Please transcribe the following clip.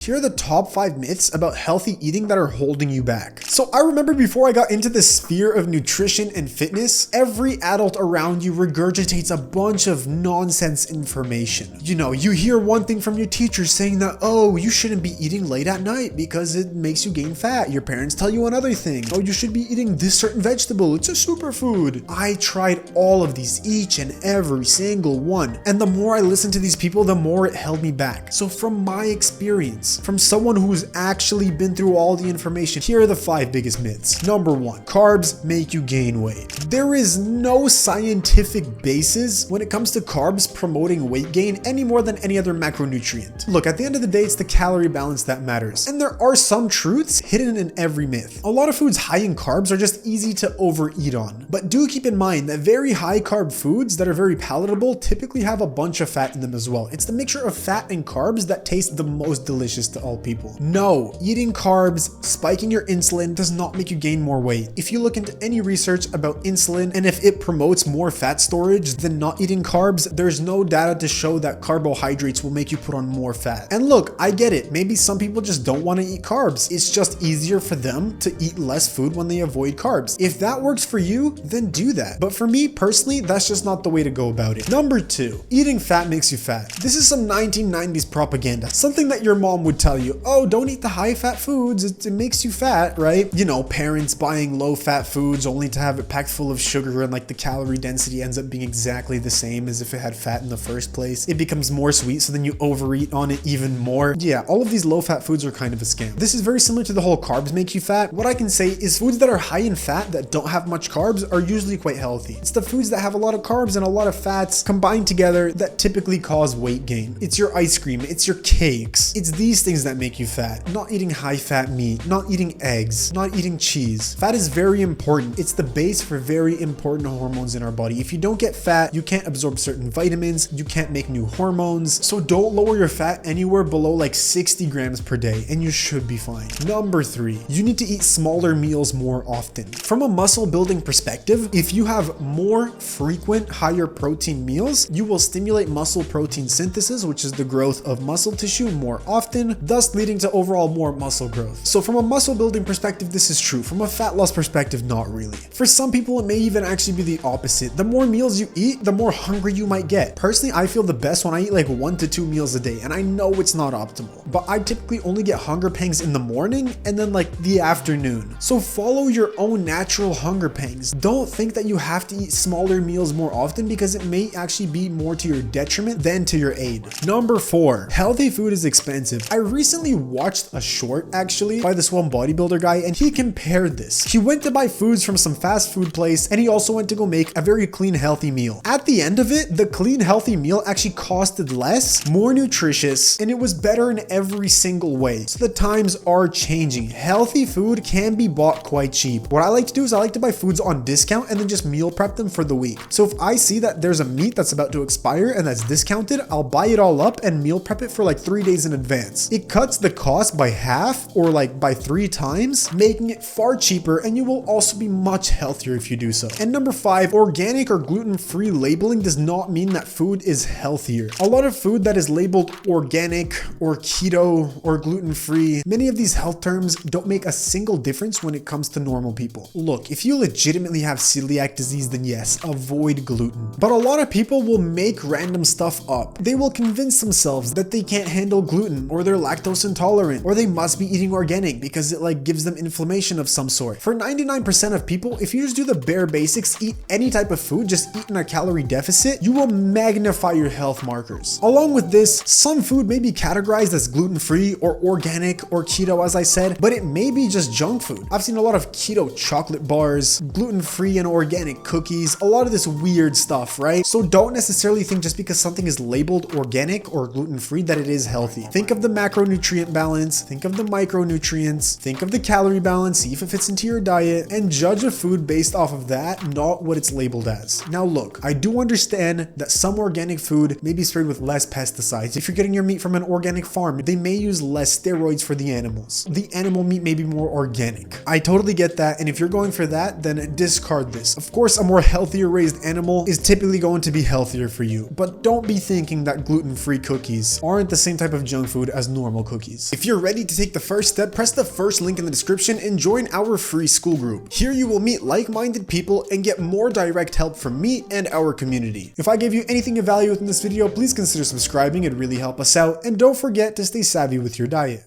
Here are the top 5 myths about healthy eating that are holding you back. So I remember before I got into the sphere of nutrition and fitness, every adult around you regurgitates a bunch of nonsense information. You know, you hear one thing from your teacher saying that, oh, you shouldn't be eating late at night because it makes you gain fat. Your parents tell you another thing. Oh, you should be eating this certain vegetable. It's a superfood. I tried all of these, each and every single one. And the more I listened to these people, the more it held me back. So from my experience, from someone who's actually been through all the information, here are the 5 biggest myths. Number 1, carbs make you gain weight. There is no scientific basis when it comes to carbs promoting weight gain any more than any other macronutrient. Look, at the end of the day, it's the calorie balance that matters. And there are some truths hidden in every myth. A lot of foods high in carbs are just easy to overeat on. But do keep in mind that very high carb foods that are very palatable typically have a bunch of fat in them as well. It's the mixture of fat and carbs that taste the most delicious to all people. No, eating carbs, spiking your insulin does not make you gain more weight. If you look into any research about insulin and if it promotes more fat storage than not eating carbs, there's no data to show that carbohydrates will make you put on more fat. And look, I get it. Maybe some people just don't want to eat carbs. It's just easier for them to eat less food when they avoid carbs. If that works for you, then do that. But for me personally, that's just not the way to go about it. Number 2, eating fat makes you fat. This is some 1990s propaganda. Something that your mom would tell you, oh, don't eat the high fat foods, it makes you fat, right? You know, parents buying low fat foods only to have it packed full of sugar and like the calorie density ends up being exactly the same as if it had fat in the first place. It becomes more sweet, so then you overeat on it even more. Yeah, all of these low fat foods are kind of a scam. This is very similar to the whole carbs make you fat. What I can say is foods that are high in fat that don't have much carbs are usually quite healthy. It's the foods that have a lot of carbs and a lot of fats combined together that typically cause weight gain. It's your ice cream, it's your cakes. It's these things that make you fat. Not eating high fat meat, not eating eggs, not eating cheese. Fat is very important. It's the base for very important hormones in our body. If you don't get fat, you can't absorb certain vitamins, you can't make new hormones. So don't lower your fat anywhere below like 60 grams per day and you should be fine. Number 3, you need to eat smaller meals more often. From a muscle building perspective, if you have more frequent, higher protein meals, you will stimulate muscle protein synthesis, which is the growth of muscle tissue more often, thus leading to overall more muscle growth. So from a muscle building perspective, this is true. From a fat loss perspective, not really. For some people, it may even actually be the opposite. The more meals you eat, the more hungry you might get. Personally, I feel the best when I eat like 1 to 2 meals a day, and I know it's not optimal, but I typically only get hunger pangs in the morning and then like the afternoon. So follow your own natural hunger pangs. Don't think that you have to eat smaller meals more often because it may actually be more to your detriment than to your aid. Number 4, healthy food is expensive. I recently watched a short actually by this one bodybuilder guy and he compared this. He went to buy foods from some fast food place and he also went to go make a very clean healthy meal. At the end of it, the clean healthy meal actually costed less, more nutritious, and it was better in every single way. So the times are changing. Healthy food can be bought quite cheap. What I like to do is I like to buy foods on discount and then just meal prep them for the week. So if I see that there's a meat that's about to expire and that's discounted, I'll buy it all up and meal prep it for like 3 days in advance. It cuts the cost by half or like by 3 times, making it far cheaper, and you will also be much healthier if you do so. And number 5, organic or gluten-free labeling does not mean that food is healthier. A lot of food that is labeled organic or keto or gluten-free, many of these health terms don't make a single difference when it comes to normal people. Look, if you legitimately have celiac disease, then yes, avoid gluten. But a lot of people will make random stuff up. They will convince themselves that they can't handle gluten or they're lactose intolerant or they must be eating organic because it like gives them inflammation of some sort. For 99% of people, if you just do the bare basics, eat any type of food, just eat in a calorie deficit, you will magnify your health markers. Along with this, some food may be categorized as gluten-free or organic or keto, as I said, but it may be just junk food. I've seen a lot of keto chocolate bars, gluten-free and organic cookies, a lot of this weird stuff, right? So don't necessarily think just because something is labeled organic or gluten-free that it is healthy. Think of the macronutrient balance, think of the micronutrients, think of the calorie balance, see if it fits into your diet, and judge a food based off of that, not what it's labeled as. Now look, I do understand that some organic food may be sprayed with less pesticides. If you're getting your meat from an organic farm, they may use less steroids for the animals. The animal meat may be more organic. I totally get that, and if you're going for that, then discard this. Of course, a more healthier raised animal is typically going to be healthier for you, but don't be thinking that gluten-free cookies aren't the same type of junk food as normal cookies. If you're ready to take the first step, press the first link in the description and join our free Skool group. Here you will meet like-minded people and get more direct help from me and our community. If I gave you anything of value in this video, please consider subscribing, it'd really help us out, and don't forget to stay savvy with your diet.